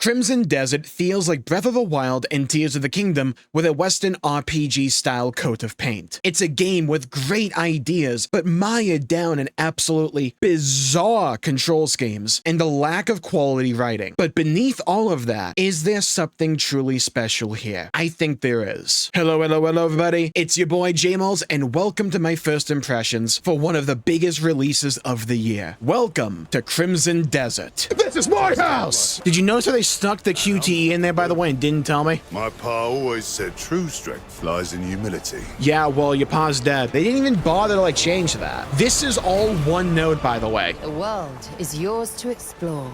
Crimson Desert feels like Breath of the Wild and Tears of the Kingdom with a Western RPG-style coat of paint. It's a game with great ideas, but mired down in absolutely bizarre control schemes and a lack of quality writing. But beneath all of that, is there something truly special here? I think there is. Hello everybody, it's your boy Jmulls, and welcome to my first impressions for one of the biggest releases of the year. Welcome to Crimson Desert. This is my house! Did you notice how they stuck the QTE in there, by the way, and didn't tell me? My pa always said true strength lies in humility. Yeah, well, your pa's dead. They didn't even bother to, change that. This is all one note, by the way. The world is yours to explore.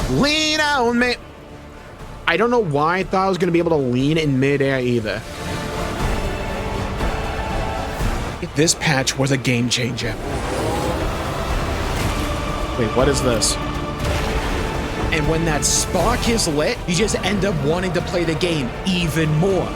Lean on me. I don't know why I thought I was going to be able to lean in midair either. This patch was a game changer. Wait, what is this? And when that spark is lit, you just end up wanting to play the game even more.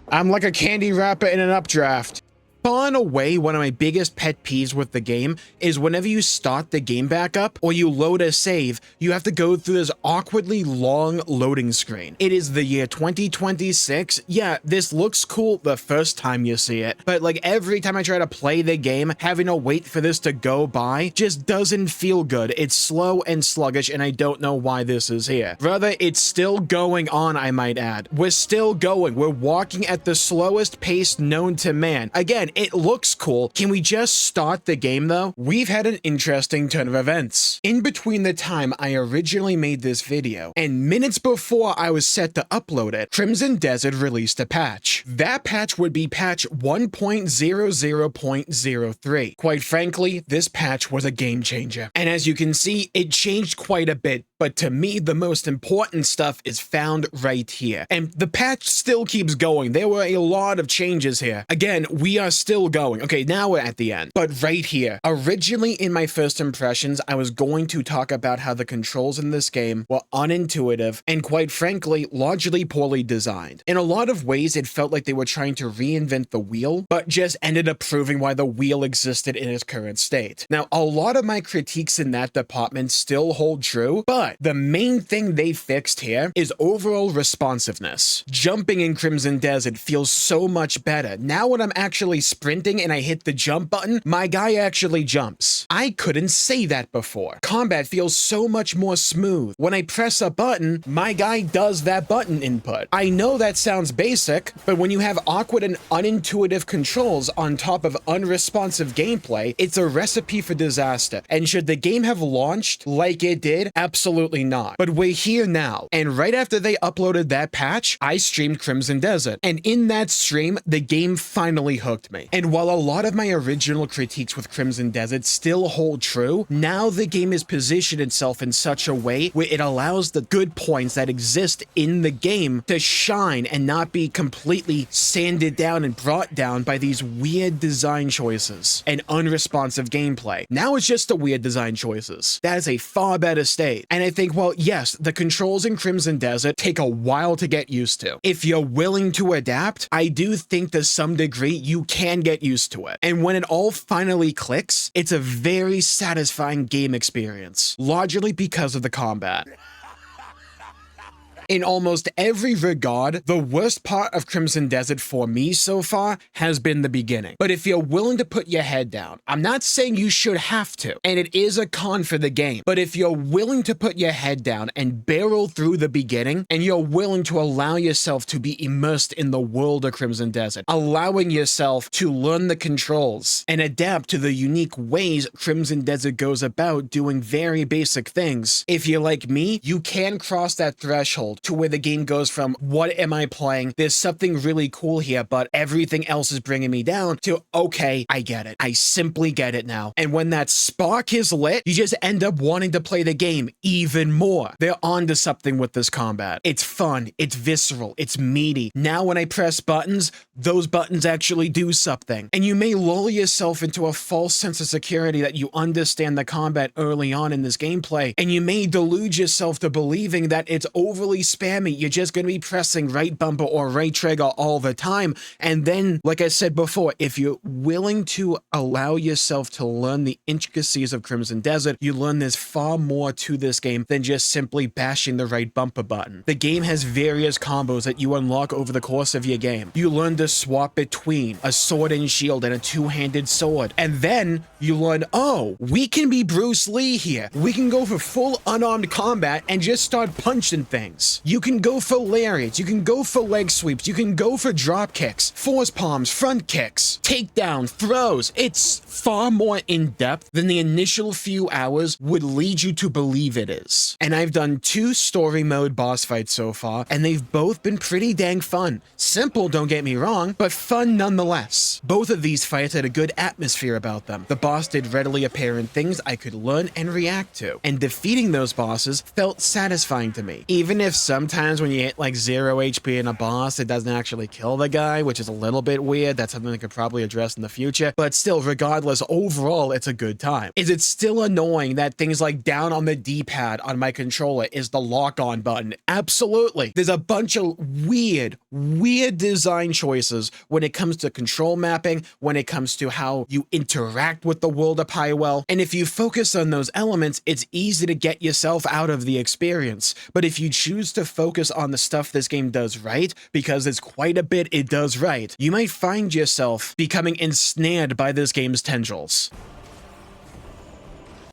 I'm like a candy wrapper in an updraft. Far and away, one of my biggest pet peeves with the game is whenever you start the game back up or you load a save, you have to go through this awkwardly long loading screen. It is the year 2026. Yeah, this looks cool the first time you see it, but every time I try to play the game, having to wait for this to go by just doesn't feel good. It's slow and sluggish, and I don't know why this is here. Rather, it's still going on, I might add. We're still going. We're walking at the slowest pace known to man. Again, it looks cool. Can we just start the game though? We've had an interesting turn of events. In between the time I originally made this video and minutes before I was set to upload it, Crimson Desert released a patch. That patch would be patch 1.00.03. Quite frankly, this patch was a game changer. And as you can see, it changed quite a bit. But to me, the most important stuff is found right here. And the patch still keeps going. There were a lot of changes here. Again, we are still going. Okay, now we're at the end. But right here, originally in my first impressions, I was going to talk about how the controls in this game were unintuitive and, quite frankly, largely poorly designed. In a lot of ways, it felt like they were trying to reinvent the wheel, but just ended up proving why the wheel existed in its current state. Now, a lot of my critiques in that department still hold true, but the main thing they fixed here is overall responsiveness. Jumping in Crimson Desert feels so much better. Now when I'm actually sprinting and I hit the jump button, my guy actually jumps. I couldn't say that before. Combat feels so much more smooth. When I press a button, my guy does that button input. I know that sounds basic, but when you have awkward and unintuitive controls on top of unresponsive gameplay, it's a recipe for disaster. And should the game have launched like it did? Absolutely not. But we're here now. And right after they uploaded that patch, I streamed Crimson Desert. And in that stream, the game finally hooked me. And while a lot of my original critiques with Crimson Desert still hold true, now the game has positioned itself in such a way where it allows the good points that exist in the game to shine and not be completely sanded down and brought down by these weird design choices and unresponsive gameplay. Now it's just the weird design choices. That is a far better state. And I think, well, yes, the controls in Crimson Desert take a while to get used to. If you're willing to adapt, I do think to some degree you can get used to it. And when it all finally clicks, it's a very satisfying game experience, largely because of the combat. In almost every regard, the worst part of Crimson Desert for me so far has been the beginning. But if you're willing to put your head down, I'm not saying you should have to, and it is a con for the game, but if you're willing to put your head down and barrel through the beginning, and you're willing to allow yourself to be immersed in the world of Crimson Desert, allowing yourself to learn the controls and adapt to the unique ways Crimson Desert goes about doing very basic things, if you're like me, you can cross that threshold to where the game goes from, what am I playing? There's something really cool here, but everything else is bringing me down, to, okay, I get it. I simply get it now. And when that spark is lit, you just end up wanting to play the game even more. They're onto something with this combat. It's fun, it's visceral, it's meaty. Now when I press buttons, those buttons actually do something. And you may lull yourself into a false sense of security that you understand the combat early on in this gameplay, and you may delude yourself to believing that it's overly spammy. You're just going to be pressing right bumper or right trigger all the time. And then, like I said before, if you're willing to allow yourself to learn the intricacies of Crimson Desert, you learn there's far more to this game than just simply bashing the right bumper button. The game has various combos that you unlock over the course of your game. You learn to swap between a sword and shield and a two-handed sword. And then you learn, oh, we can be Bruce Lee here. We can go for full unarmed combat and just start punching things. You can go for lariats. You can go for leg sweeps. You can go for drop kicks, force palms, front kicks, takedown, throws. It's far more in-depth than the initial few hours would lead you to believe it is. And I've done 2 story mode boss fights so far, and they've both been pretty dang fun. Simple, don't get me wrong, but fun nonetheless. Both of these fights had a good atmosphere about them. The boss did readily apparent things I could learn and react to, and defeating those bosses felt satisfying to me. Even if sometimes when you hit like 0 HP in a boss, it doesn't actually kill the guy, which is a little bit weird. That's something I could probably address in the future, but still, regardless, overall, it's a good time. Is it still annoying that things like down on the D-pad on my controller is the lock-on button? Absolutely. There's a bunch of weird design choices when it comes to control mapping, when it comes to how you interact with the world of Pywell, and if you focus on those elements, it's easy to get yourself out of the experience. But if you choose to focus on the stuff this game does right, because it's quite a bit it does right, you might find yourself becoming ensnared by this game's tendrils.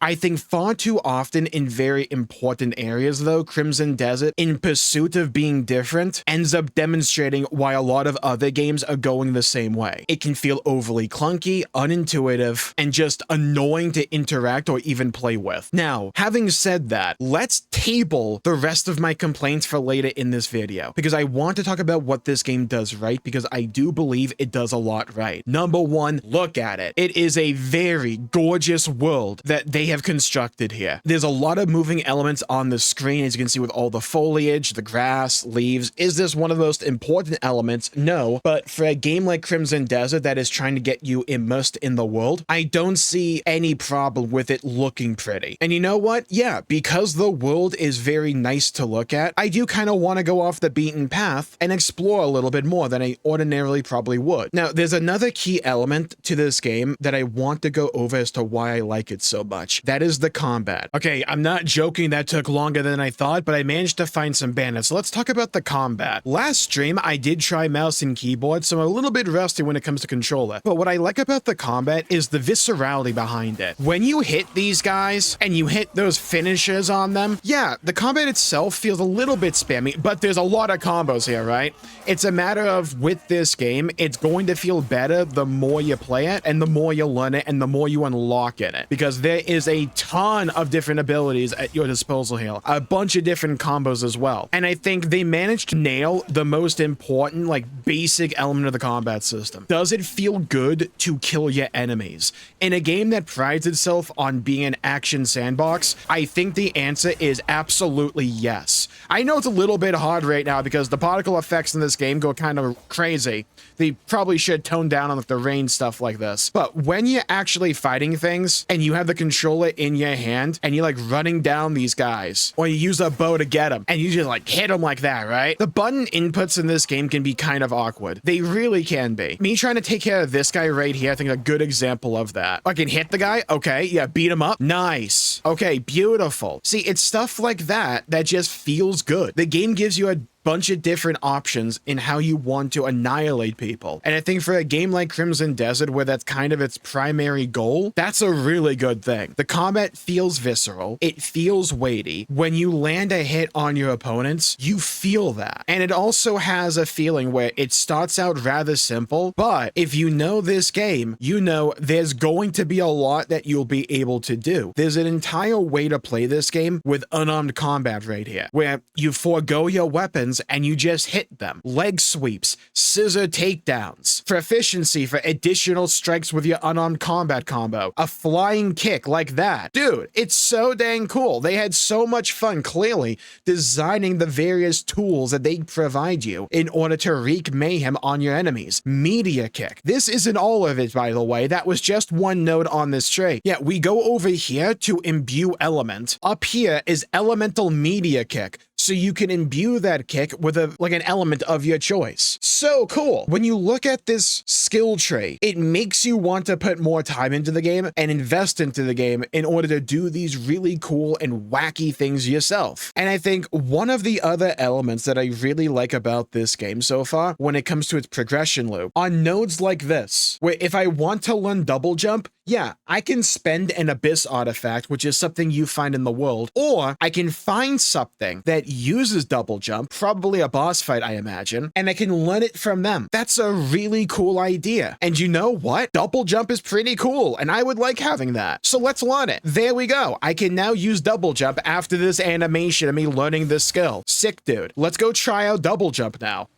I think far too often in very important areas, though, Crimson Desert, in pursuit of being different, ends up demonstrating why a lot of other games are going the same way. It can feel overly clunky, unintuitive, and just annoying to interact or even play with. Now, having said that, let's table the rest of my complaints for later in this video, because I want to talk about what this game does right, because I do believe it does a lot right. Number 1, look at it. It is a very gorgeous world that they have constructed here. There's a lot of moving elements on the screen, as you can see with all the foliage, the grass, leaves. Is this one of the most important elements? No, but for a game like Crimson Desert that is trying to get you immersed in the world, I don't see any problem with it looking pretty. And you know what? Yeah, because the world is very nice to look at, I do kind of want to go off the beaten path and explore a little bit more than I ordinarily probably would. Now, there's another key element to this game that I want to go over as to why I like it so much. That is the combat. Okay, I'm not joking, that took longer than I thought, but I managed to find some bandits. So let's talk about the combat. Last stream, I did try mouse and keyboard, so I'm a little bit rusty when it comes to controller. But what I like about the combat is the viscerality behind it. When you hit these guys and you hit those finishers on them, yeah, the combat itself feels a little bit spammy, but there's a lot of combos here, right? It's a matter of, with this game, it's going to feel better the more you play it and the more you learn it and the more you unlock in it, because there is a ton of different abilities at your disposal here, a bunch of different combos as well. And I think they managed to nail the most important, like, basic element of the combat system. Does it feel good to kill your enemies? In a game that prides itself on being an action sandbox, I think the answer is absolutely yes. I know it's a little bit hard right now because the particle effects in this game go kind of crazy. They probably should tone down on the range stuff like this. But when you're actually fighting things and you have the controller in your hand and you're like running down these guys, or you use a bow to get them and you just like hit them like that, right? The button inputs in this game can be kind of awkward. They really can be. Me trying to take care of this guy right here, I think a good example of that. I can hit the guy. Okay. Yeah. Beat him up. Nice. Okay. Beautiful. See, it's stuff like that that just feels good. The game gives you a bunch of different options in how you want to annihilate people. And I think for a game like Crimson Desert, where that's kind of its primary goal, that's a really good thing. The combat feels visceral. It feels weighty. When you land a hit on your opponents, you feel that. And it also has a feeling where it starts out rather simple, but if you know this game, you know there's going to be a lot that you'll be able to do. There's an entire way to play this game with unarmed combat right here, where you forego your weapons and you just hit them. Leg sweeps, scissor takedowns, for efficiency, for additional strikes with your unarmed combat combo, a flying kick like that. Dude, it's so dang cool. They had so much fun, clearly, designing the various tools that they provide you in order to wreak mayhem on your enemies. Media kick. This isn't all of it, by the way. That was just one note on this tray. Yeah, we go over here to imbue element. Up here is elemental media kick. so you can imbue that kick with an element of your choice. So cool. When you look at this skill tree, it makes you want to put more time into the game and invest into the game in order to do these really cool and wacky things yourself. And I think one of the other elements that I really like about this game so far when it comes to its progression loop are nodes like this, where if I want to learn double jump, yeah, I can spend an abyss artifact, which is something you find in the world, or I can find something that uses double jump, probably a boss fight, I imagine, and I can learn it from them. That's a really cool idea. And you know what? Double jump is pretty cool, and I would like having that. So let's learn it. There we go. I can now use double jump after this animation of me learning this skill. Sick, dude. Let's go try out double jump now.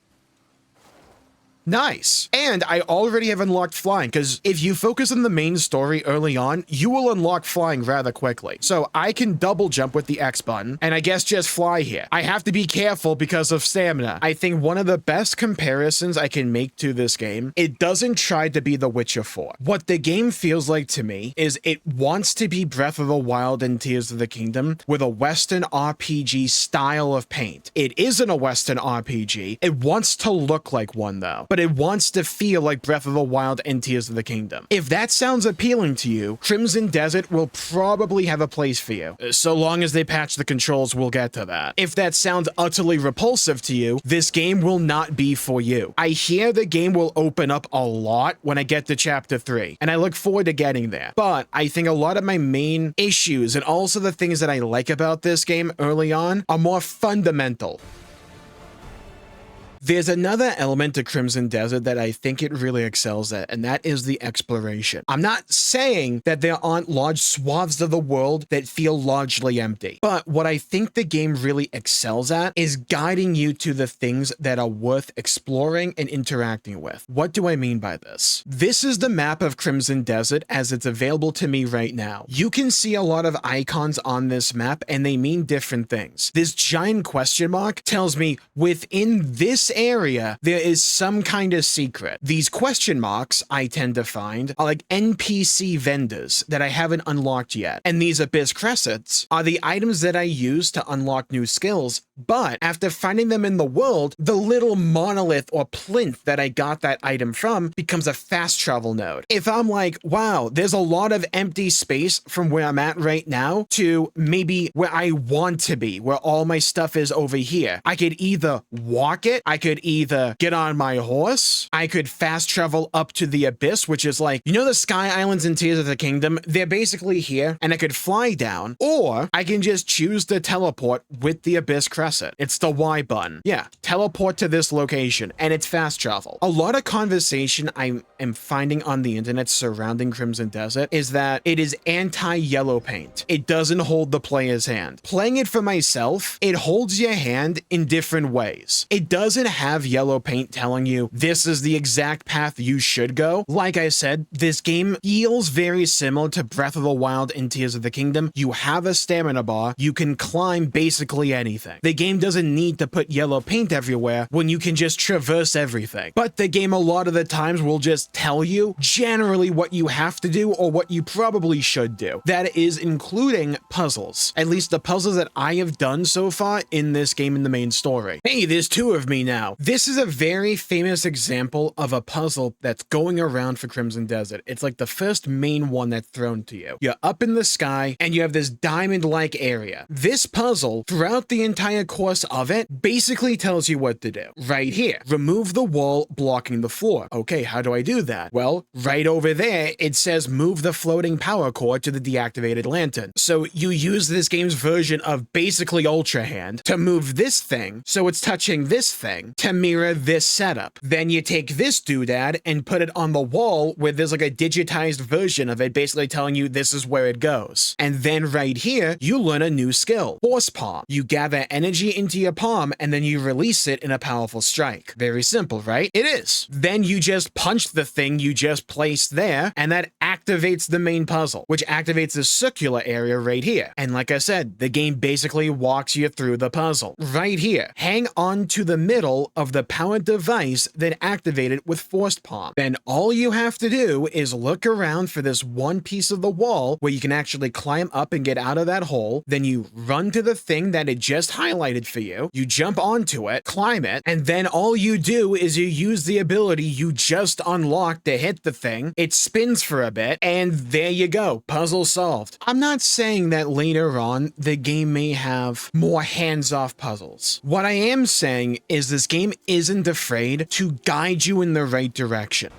Nice. And I already have unlocked flying, because if you focus on the main story early on, you will unlock flying rather quickly. So I can double jump with the X button, and I guess just fly here. I have to be careful because of stamina. I think one of the best comparisons I can make to this game, it doesn't try to be The Witcher 4. What the game feels like to me is it wants to be Breath of the Wild and Tears of the Kingdom with a Western RPG style of paint. It isn't a Western RPG. It wants to look like one though, but it wants to feel like Breath of the Wild and Tears of the Kingdom. If that sounds appealing to you, Crimson Desert will probably have a place for you. So long as they patch the controls, we'll get to that. If that sounds utterly repulsive to you, this game will not be for you. I hear the game will open up a lot when I get to chapter 3, and I look forward to getting there. But I think a lot of my main issues and also the things that I like about this game early on are more fundamental. There's another element to Crimson Desert that I think it really excels at, and that is the exploration. I'm not saying that there aren't large swaths of the world that feel largely empty, but what I think the game really excels at is guiding you to the things that are worth exploring and interacting with. What do I mean by this? This is the map of Crimson Desert as it's available to me right now. You can see a lot of icons on this map, and they mean different things. This giant question mark tells me within this area there is some kind of secret. These question marks I tend to find are like NPC vendors that I haven't unlocked yet, and these abyss crescents are the items that I use to unlock new skills, but after finding them in the world, the little monolith or plinth that I got that item from becomes a fast travel node. If I'm like, wow, there's a lot of empty space from where I'm at right now to maybe where I want to be, where all my stuff is over here, I could either walk it, I could either get on my horse, I could fast travel up to the abyss, which is like, you know the Sky Islands in Tears of the Kingdom? They're basically here, and I could fly down, or I can just choose to teleport with the abyss crescent. It's the Y button. Yeah, teleport to this location, and it's fast travel. A lot of conversation I am finding on the internet surrounding Crimson Desert is that it is anti-yellow paint. It doesn't hold the player's hand. Playing it for myself, it holds your hand in different ways. It doesn't have yellow paint telling you this is the exact path you should go. Like I said, this game feels very similar to Breath of the Wild and Tears of the Kingdom. You have a stamina bar, you can climb basically anything. The game doesn't need to put yellow paint everywhere when you can just traverse everything. But the game a lot of the times will just tell you generally what you have to do or what you probably should do. That is including puzzles. At least the puzzles that I have done so far in this game in the main story. Hey, there's two of me now. This is a very famous example of a puzzle that's going around for Crimson Desert. It's like the first main one that's thrown to you. You're up in the sky and you have this diamond-like area. This puzzle, throughout the entire course of it, basically tells you what to do. Right here, remove the wall blocking the floor. Okay, how do I do that? Well, right over there, it says move the floating power cord to the deactivated lantern. So you use this game's version of basically Ultra Hand to move this thing so it's touching this thing to mirror this setup. Then you take this doodad and put it on the wall where there's like a digitized version of it basically telling you this is where it goes. And then right here, you learn a new skill, Horse Palm. You gather energy into your palm and then you release it in a powerful strike. Very simple, right? It is. Then you just punch the thing you just placed there and that activates activates the main puzzle, which activates the circular area right here. And like I said, the game basically walks you through the puzzle. Right here, hang on to the middle of the powered device, then activate it with forced palm. Then all you have to do is look around for this one piece of the wall where you can actually climb up and get out of that hole. Then you run to the thing that it just highlighted for you. You jump onto it, climb it, and then all you do is you use the ability you just unlocked to hit the thing. It spins for a bit, and there you go. Puzzle solved. I'm not saying that later on the game may have more hands-off puzzles. What I am saying is this game isn't afraid to guide you in the right direction.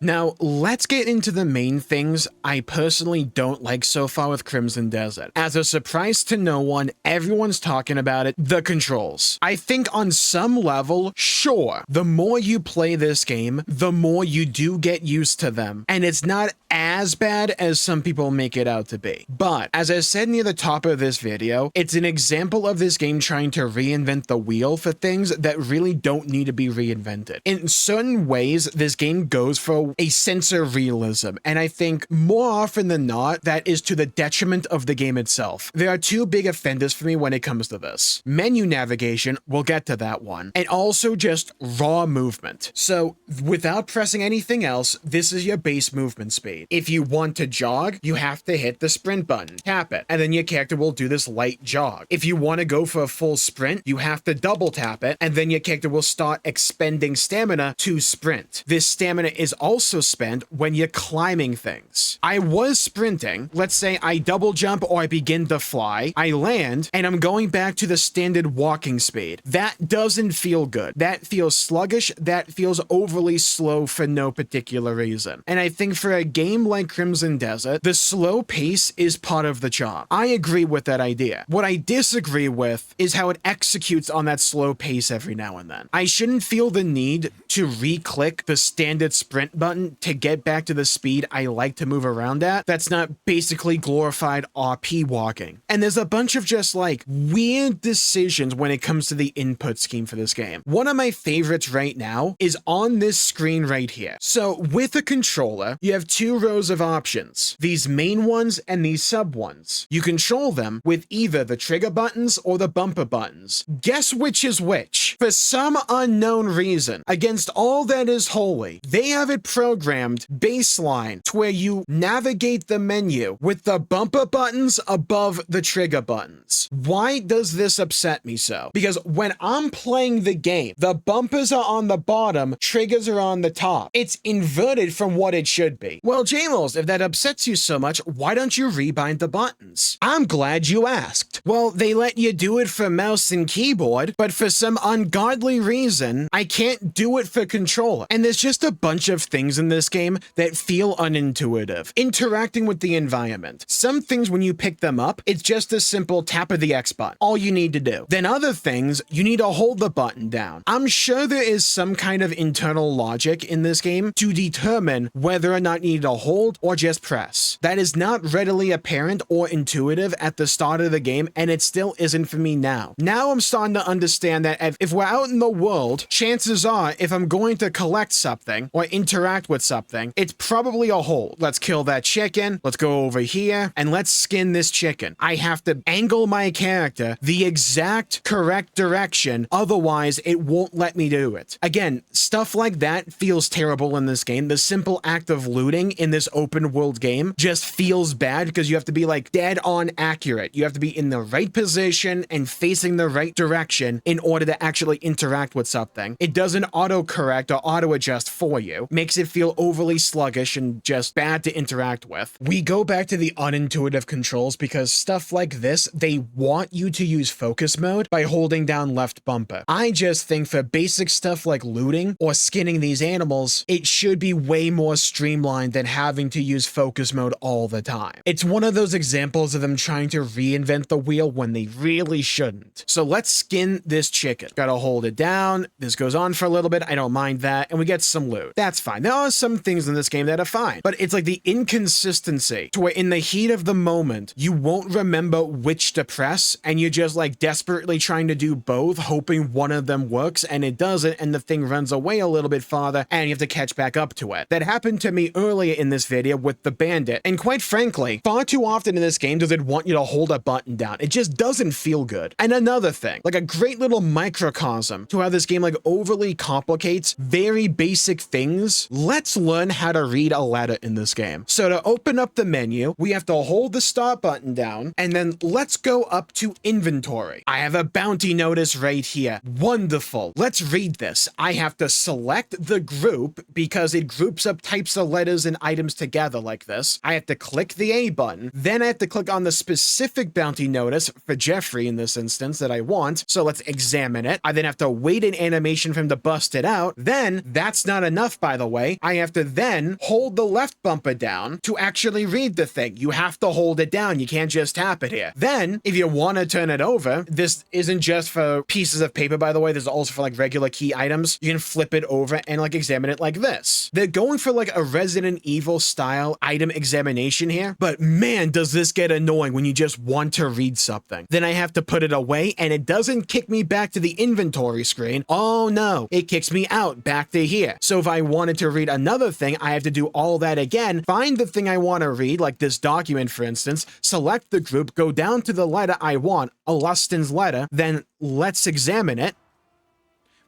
Now, let's get into the main things I personally don't like so far with Crimson Desert. As a surprise to no one, everyone's talking about it, the controls. I think on some level, sure, the more you play this game, the more you do get used to them. And it's not as bad as some people make it out to be. But, as I said near the top of this video, it's an example of this game trying to reinvent the wheel for things that really don't need to be reinvented. In certain ways, this game goes for a sense of realism, and I think more often than not, that is to the detriment of the game itself. There are two big offenders for me when it comes to this. Menu navigation, we'll get to that one, and also just raw movement. So, without pressing anything else, this is your base movement speed. If you want to jog, you have to hit the sprint button, tap it, and then your character will do this light jog. If you want to go for a full sprint, you have to double tap it, and then your character will start expending stamina to sprint. This stamina is also spent when you're climbing things. I was sprinting, let's say I double jump or I begin to fly, I land, and I'm going back to the standard walking speed. That doesn't feel good. That feels sluggish, that feels overly slow for no particular reason. And I think for a game like Crimson Desert, the slow pace is part of the charm. I agree with that idea. What I disagree with is how it executes on that slow pace every now and then. I shouldn't feel the need to re-click the standard sprint button to get back to the speed I like to move around at. That's not basically glorified RP walking. And there's a bunch of just like weird decisions when it comes to the input scheme for this game. One of my favorites right now is on this screen right here. So with a controller, you have two rows of options, these main ones and these sub ones. You control them with either the trigger buttons or the bumper buttons. Guess which is which? For some unknown reason, against all that is holy, they have it programmed baseline to where you navigate the menu with the bumper buttons above the trigger buttons. Why does this upset me so? Because when I'm playing the game, the bumpers are on the bottom, triggers are on the top. It's inverted from what it should be. Well, Jmulls, if that upsets you so much, why don't you rebind the buttons? I'm glad you asked. Well, they let you do it for mouse and keyboard, but for some ungodly reason, I can't do it for controller. And there's just a bunch of things in this game that feel unintuitive. Interacting with the environment. Some things when you pick them up, it's just a simple tap of the X button. All you need to do. Then other things, you need to hold the button down. I'm sure there is some kind of internal logic in this game to determine whether or not you need to hold or just press. That is not readily apparent or intuitive at the start of the game, and it still isn't for me now. Now I'm starting to understand that if we're out in the world, chances are if I'm going to collect something or interact with something, it's probably a hold. Let's kill that chicken, let's go over here, and let's skin this chicken. I have to angle my character the exact correct direction, otherwise it won't let me do it. Again, stuff like that feels terrible in this game. The simple act of looting in this open world game just feels bad because you have to be like dead on accurate. You have to be in the right position and facing the right direction in order to actually interact with something. It doesn't auto-correct or auto-adjust for you. Makes it feel overly sluggish and just bad to interact with. We go back to the unintuitive controls because stuff like this, they want you to use focus mode by holding down left bumper. I just think for basic stuff like looting or skinning these animals, it should be way more streamlined than having to use focus mode all the time. It's one of those examples of them trying to reinvent the wheel when they really shouldn't. So let's skin this chicken. Gotta hold it down. This goes on for a little bit. I don't mind that. And we get some loot. That's fine. That are some things in this game that are fine, but it's like the inconsistency to where in the heat of the moment, you won't remember which to press, and you're just like desperately trying to do both, hoping one of them works, and it doesn't, and the thing runs away a little bit farther, and you have to catch back up to it. That happened to me earlier in this video with the bandit, and quite frankly, far too often in this game does it want you to hold a button down. It just doesn't feel good. And another thing, like a great little microcosm to how this game like overly complicates very basic things. Let's learn how to read a letter in this game. So to open up the menu, we have to hold the start button down, and then let's go up to inventory. I have a bounty notice right here. Wonderful. Let's read this. I have to select the group because it groups up types of letters and items together like this. I have to click the A button. Then I have to click on the specific bounty notice for Jeffrey in this instance that I want. So let's examine it. I then have to wait an animation for him to bust it out. Then that's not enough, by the way. I have to then hold the left bumper down to actually read the thing. You have to hold it down. You can't just tap it here. Then if you want to turn it over, this isn't just for pieces of paper, by the way. There's also for like regular key items. You can flip it over and like examine it like this. They're going for like a Resident Evil style item examination here, but man, does this get annoying when you just want to read something. Then I have to put it away, and it doesn't kick me back to the inventory screen. Oh no, it kicks me out back to here. So if I wanted to read another thing, I have to do all that again, find the thing I want to read, like this document for instance, select the group, go down to the letter I want, Alustin's letter, then let's examine it.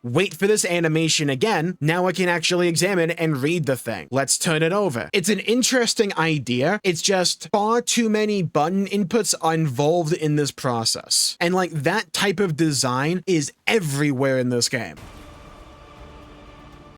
Wait for this animation again. Now I can actually examine and read the thing. Let's turn it over. It's an interesting idea. It's just far too many button inputs are involved in this process. And like that type of design is everywhere in this game.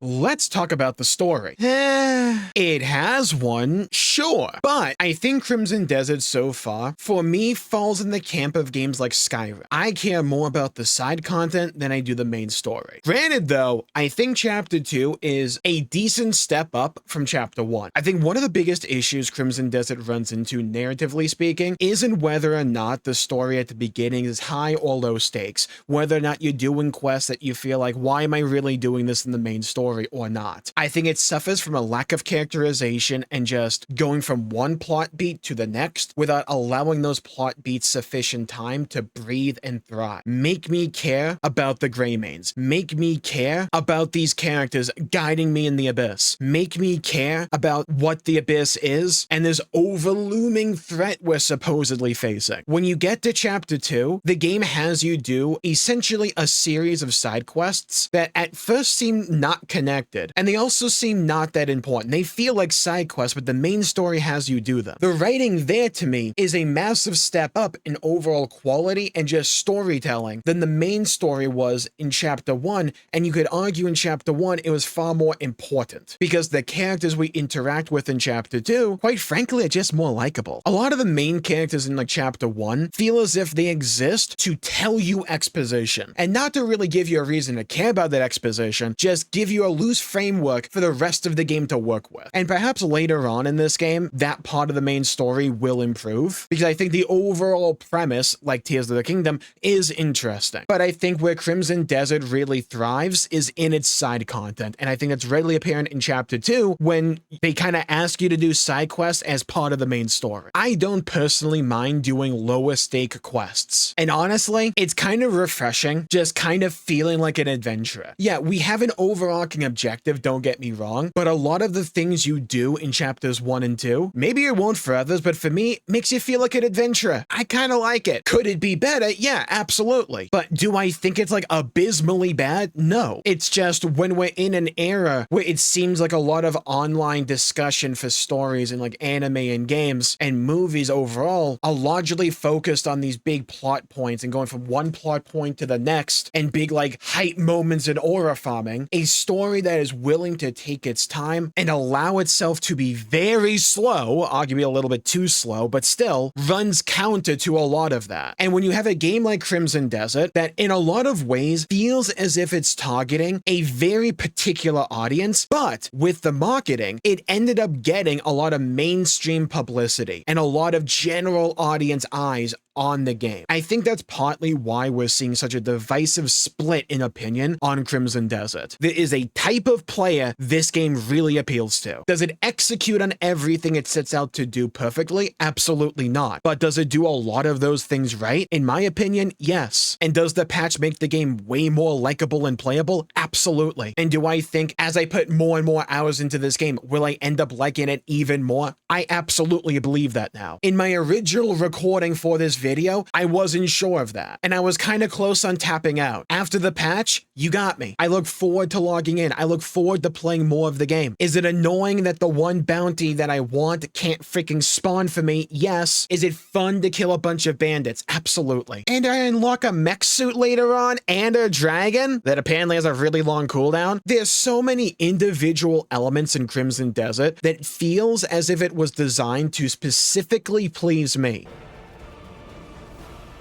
Let's talk about the story. It has one, sure, but I think Crimson Desert so far, for me, falls in the camp of games like Skyrim. I care more about the side content than I do the main story. Granted though, I think Chapter 2 is a decent step up from Chapter 1. I think one of the biggest issues Crimson Desert runs into, narratively speaking, isn't whether or not the story at the beginning is high or low stakes, whether or not you're doing quests that you feel like, why am I really doing this in the main story or not. I think it suffers from a lack of characterization and just going from one plot beat to the next without allowing those plot beats sufficient time to breathe and thrive. Make me care about the Greymanes. Make me care about these characters guiding me in the Abyss. Make me care about what the Abyss is and this overlooming threat we're supposedly facing. When you get to Chapter 2, the game has you do essentially a series of side quests that at first seem not connected, and they also seem not that important. They feel like side quests, but the main story has you do them. The writing there to me is a massive step up in overall quality and just storytelling than the main story was in Chapter 1, and you could argue in Chapter 1 it was far more important because the characters we interact with in Chapter 2, quite frankly, are just more likable. A lot of the main characters in like Chapter 1 feel as if they exist to tell you exposition and not to really give you a reason to care about that exposition, just give you a loose framework for the rest of the game to work with. And perhaps later on in this game, that part of the main story will improve, because I think the overall premise, like Tears of the Kingdom, is interesting. But I think where Crimson Desert really thrives is in its side content, and I think it's readily apparent in Chapter 2 when they kind of ask you to do side quests as part of the main story. I don't personally mind doing lower stake quests, and honestly, it's kind of refreshing just kind of feeling like an adventurer. Yeah, we have an overarching objective, don't get me wrong, but a lot of the things you do in Chapters 1 and 2, maybe it won't for others, but for me, makes you feel like an adventurer. I kind of like it. Could it be better? Yeah, absolutely. But do I think it's like abysmally bad? No. It's just when we're in an era where it seems like a lot of online discussion for stories and like anime and games and movies overall are largely focused on these big plot points and going from one plot point to the next and big like hype moments and aura farming, a story that is willing to take its time and allow itself to be very slow, arguably a little bit too slow, but still runs counter to a lot of that. And when you have a game like Crimson Desert that in a lot of ways feels as if it's targeting a very particular audience, but with the marketing, it ended up getting a lot of mainstream publicity and a lot of general audience eyes on the game. I think that's partly why we're seeing such a divisive split in opinion on Crimson Desert. There is a type of player this game really appeals to. Does it execute on everything it sets out to do perfectly? Absolutely not. But does it do a lot of those things right? In my opinion, yes. And does the patch make the game way more likable and playable? Absolutely. And do I think as I put more and more hours into this game, will I end up liking it even more? I absolutely believe that now. In my original recording for this video, I wasn't sure of that. And I was kind of close on tapping out. After the patch, you got me. I look forward to logging in. I look forward to playing more of the game. Is it annoying that the one bounty that I want can't freaking spawn for me? Yes. Is it fun to kill a bunch of bandits? Absolutely. And I unlock a mech suit later on and a dragon that apparently has a really long cooldown. There's so many individual elements in Crimson Desert that feels as if it was designed to specifically please me.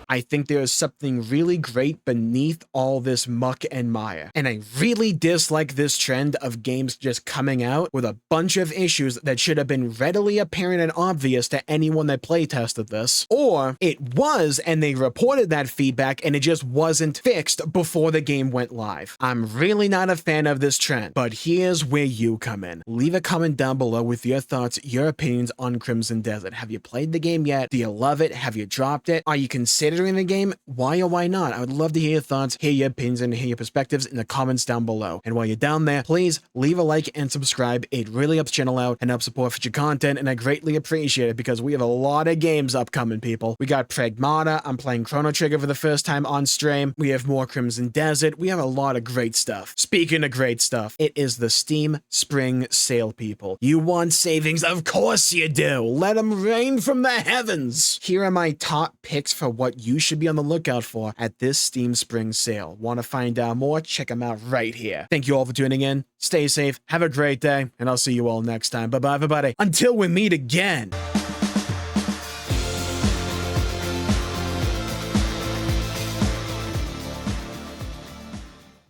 I think there is something really great beneath all this muck and mire. And I really dislike this trend of games just coming out with a bunch of issues that should have been readily apparent and obvious to anyone that playtested this. Or it was, and they reported that feedback and it just wasn't fixed before the game went live. I'm really not a fan of this trend, but here's where you come in. Leave a comment down below with your thoughts, your opinions on Crimson Desert. Have you played the game yet? Do you love it? Have you dropped it? Are you considering the game? Why or why not? I would love to hear your thoughts, hear your opinions, and hear your perspectives in the comments down below. And while you're down there, please leave a like and subscribe. It really helps the channel out and helps support future content, and I greatly appreciate it because we have a lot of games upcoming, people. We got Pragmata. I'm playing Chrono Trigger for the first time on stream. We have more Crimson Desert. We have a lot of great stuff. Speaking of great stuff, it is the Steam Spring Sale, people. You want savings? Of course you do. Let them rain from the heavens. Here are my top picks for what you should be on the lookout for at this Steam Spring Sale. Want to find out more? Check them out right here. Thank you all for tuning in. Stay safe. Have a great day, and I'll see you all next time. Bye-bye, everybody. Until we meet again.